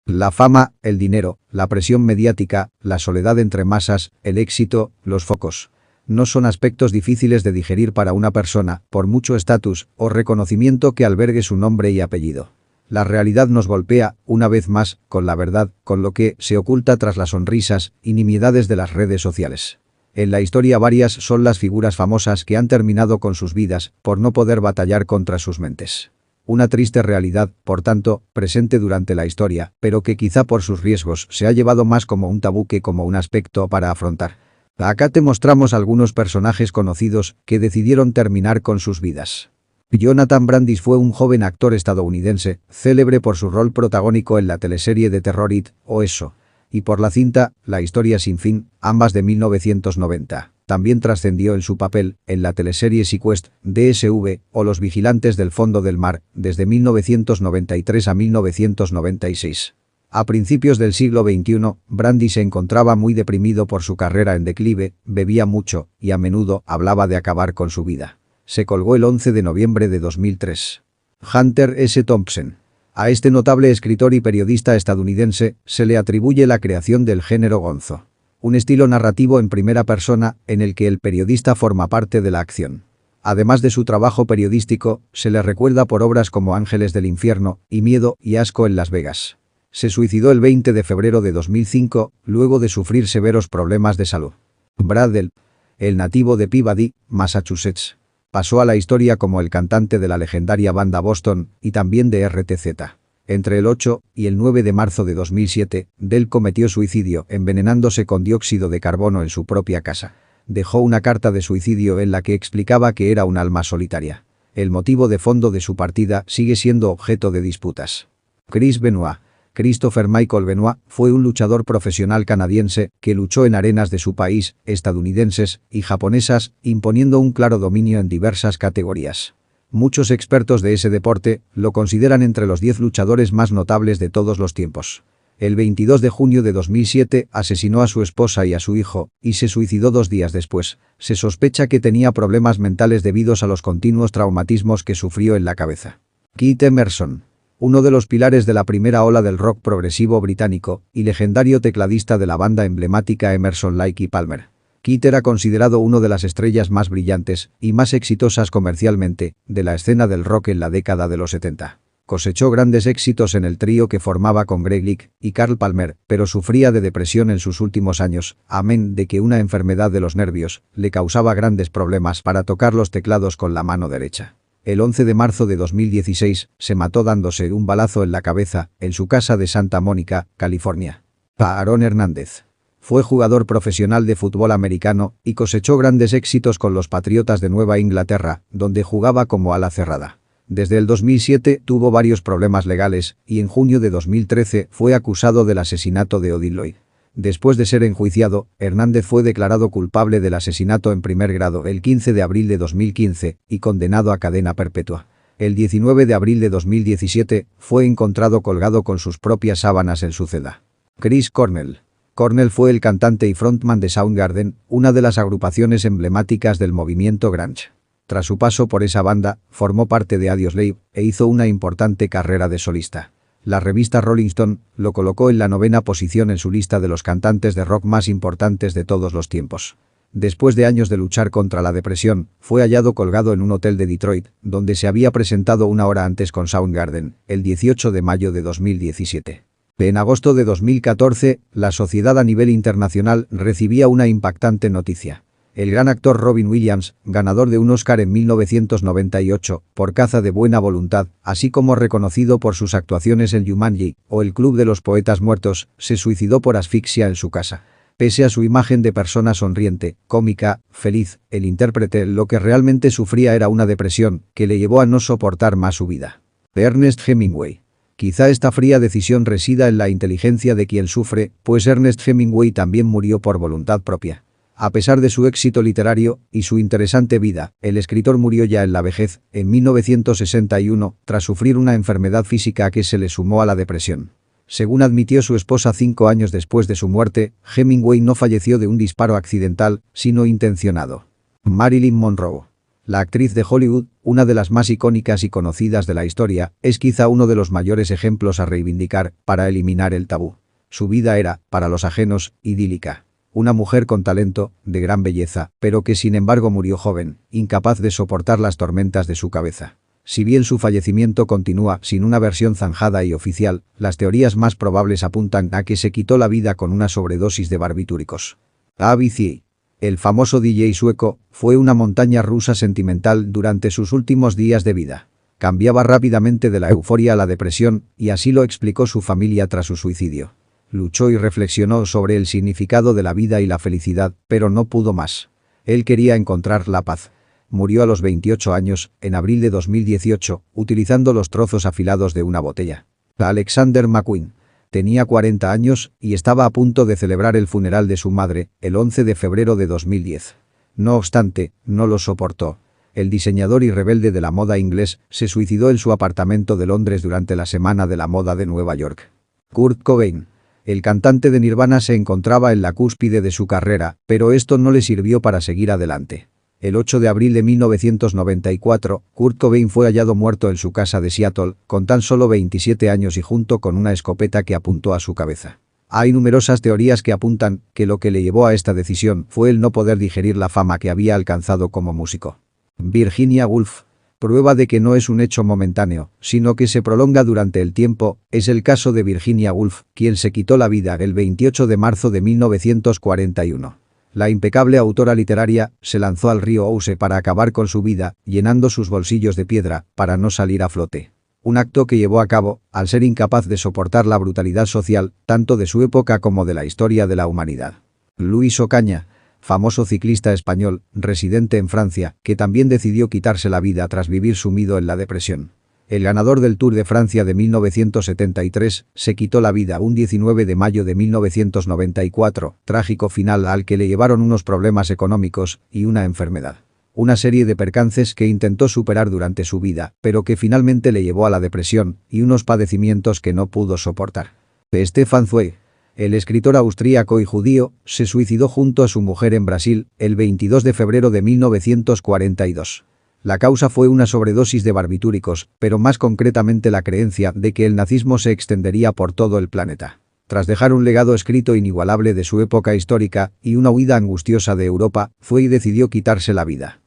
La fama, el dinero, la presión mediática, la soledad entre masas, el éxito, los focos. No son aspectos difíciles de digerir para una persona, por mucho estatus o reconocimiento que albergue su nombre y apellido. La realidad nos golpea, una vez más, con la verdad, con lo que se oculta tras las sonrisas y nimiedades de las redes sociales. En la historia varias son las figuras famosas que han terminado con sus vidas por no poder batallar contra sus mentes. Una triste realidad, por tanto, presente durante la historia, pero que quizá por sus riesgos se ha llevado más como un tabú que como un aspecto para afrontar. Acá te mostramos algunos personajes conocidos que decidieron terminar con sus vidas. Jonathan Brandis fue un joven actor estadounidense, célebre por su rol protagónico en la teleserie de terror It, o Eso, y por la cinta La historia sin fin, ambas de 1990. También trascendió en su papel en la teleserie Sequest, DSV, o Los vigilantes del fondo del mar, desde 1993 a 1996. A principios del siglo XXI, Brandis se encontraba muy deprimido por su carrera en declive, bebía mucho y a menudo hablaba de acabar con su vida. Se colgó el 11 de noviembre de 2003. Hunter S. Thompson. A este notable escritor y periodista estadounidense se le atribuye la creación del género gonzo. Un estilo narrativo en primera persona en el que el periodista forma parte de la acción. Además de su trabajo periodístico, se le recuerda por obras como Ángeles del infierno y Miedo y asco en Las Vegas. Se suicidó el 20 de febrero de 2005, luego de sufrir severos problemas de salud. Brad Delp, el nativo de Peabody, Massachusetts. Pasó a la historia como el cantante de la legendaria banda Boston y también de RTZ. Entre el 8 y el 9 de marzo de 2007, Delp cometió suicidio envenenándose con dióxido de carbono en su propia casa. Dejó una carta de suicidio en la que explicaba que era un alma solitaria. El motivo de fondo de su partida sigue siendo objeto de disputas. Chris Benoit. Christopher Michael Benoit fue un luchador profesional canadiense que luchó en arenas de su país, estadounidenses y japonesas, imponiendo un claro dominio en diversas categorías. Muchos expertos de ese deporte lo consideran entre los 10 luchadores más notables de todos los tiempos. El 22 de junio de 2007 asesinó a su esposa y a su hijo, y se suicidó 2 días después. Se sospecha que tenía problemas mentales debidos a los continuos traumatismos que sufrió en la cabeza. Keith Emerson. Uno de los pilares de la primera ola del rock progresivo británico y legendario tecladista de la banda emblemática Emerson, Lake y Palmer. Keith era considerado uno de las estrellas más brillantes y más exitosas comercialmente de la escena del rock en la década de los 70. Cosechó grandes éxitos en el trío que formaba con Greg Lake y Carl Palmer, pero sufría de depresión en sus últimos años, amén de que una enfermedad de los nervios le causaba grandes problemas para tocar los teclados con la mano derecha. El 11 de marzo de 2016 se mató dándose un balazo en la cabeza en su casa de Santa Mónica, California. Aaron Hernández. Fue jugador profesional de fútbol americano y cosechó grandes éxitos con los Patriotas de Nueva Inglaterra, donde jugaba como ala cerrada. Desde el 2007 tuvo varios problemas legales y en junio de 2013 fue acusado del asesinato de Odile Lloyd. Después de ser enjuiciado, Hernández fue declarado culpable del asesinato en primer grado el 15 de abril de 2015 y condenado a cadena perpetua. El 19 de abril de 2017 fue encontrado colgado con sus propias sábanas en su celda. Chris Cornell. Cornell fue el cantante y frontman de Soundgarden, una de las agrupaciones emblemáticas del movimiento grunge. Tras su paso por esa banda, formó parte de Audioslave e hizo una importante carrera de solista. La revista Rolling Stone lo colocó en la 9ª posición en su lista de los cantantes de rock más importantes de todos los tiempos. Después de años de luchar contra la depresión, fue hallado colgado en un hotel de Detroit, donde se había presentado una hora antes con Soundgarden, el 18 de mayo de 2017. En agosto de 2014, la sociedad a nivel internacional recibía una impactante noticia. El gran actor Robin Williams, ganador de un Oscar en 1998 por Caza de buena voluntad, así como reconocido por sus actuaciones en Jumanji o El Club de los Poetas Muertos, se suicidó por asfixia en su casa. Pese a su imagen de persona sonriente, cómica, feliz, el intérprete lo que realmente sufría era una depresión que le llevó a no soportar más su vida. Ernest Hemingway. Quizá esta fría decisión resida en la inteligencia de quien sufre, pues Ernest Hemingway también murió por voluntad propia. A pesar de su éxito literario y su interesante vida, el escritor murió ya en la vejez, en 1961, tras sufrir una enfermedad física que se le sumó a la depresión. Según admitió su esposa 5 años después de su muerte, Hemingway no falleció de un disparo accidental, sino intencionado. Marilyn Monroe. La actriz de Hollywood, una de las más icónicas y conocidas de la historia, es quizá uno de los mayores ejemplos a reivindicar para eliminar el tabú. Su vida era, para los ajenos, idílica. Una mujer con talento, de gran belleza, pero que sin embargo murió joven, incapaz de soportar las tormentas de su cabeza. Si bien su fallecimiento continúa sin una versión zanjada y oficial, las teorías más probables apuntan a que se quitó la vida con una sobredosis de barbitúricos. Avicii. El famoso DJ sueco fue una montaña rusa sentimental durante sus últimos días de vida. Cambiaba rápidamente de la euforia a la depresión y así lo explicó su familia tras su suicidio. Luchó y reflexionó sobre el significado de la vida y la felicidad, pero no pudo más. Él quería encontrar la paz. Murió a los 28 años, en abril de 2018, utilizando los trozos afilados de una botella. Alexander McQueen. Tenía 40 años y estaba a punto de celebrar el funeral de su madre, el 11 de febrero de 2010. No obstante, no lo soportó. El diseñador y rebelde de la moda inglés se suicidó en su apartamento de Londres durante la Semana de la Moda de Nueva York. Kurt Cobain. El cantante de Nirvana se encontraba en la cúspide de su carrera, pero esto no le sirvió para seguir adelante. El 8 de abril de 1994, Kurt Cobain fue hallado muerto en su casa de Seattle, con tan solo 27 años y junto con una escopeta que apuntó a su cabeza. Hay numerosas teorías que apuntan que lo que le llevó a esta decisión fue el no poder digerir la fama que había alcanzado como músico. Virginia Woolf. Prueba de que no es un hecho momentáneo, sino que se prolonga durante el tiempo, es el caso de Virginia Woolf, quien se quitó la vida el 28 de marzo de 1941. La impecable autora literaria se lanzó al río Ouse para acabar con su vida, llenando sus bolsillos de piedra para no salir a flote. Un acto que llevó a cabo al ser incapaz de soportar la brutalidad social, tanto de su época como de la historia de la humanidad. Luis Ocaña. Famoso ciclista español, residente en Francia, que también decidió quitarse la vida tras vivir sumido en la depresión. El ganador del Tour de Francia de 1973 se quitó la vida un 19 de mayo de 1994, trágico final al que le llevaron unos problemas económicos y una enfermedad. Una serie de percances que intentó superar durante su vida, pero que finalmente le llevó a la depresión y unos padecimientos que no pudo soportar. Stefan Zweig. El escritor austríaco y judío se suicidó junto a su mujer en Brasil el 22 de febrero de 1942. La causa fue una sobredosis de barbitúricos, pero más concretamente la creencia de que el nazismo se extendería por todo el planeta. Tras dejar un legado escrito inigualable de su época histórica y una huida angustiosa de Europa, Zweig decidió quitarse la vida.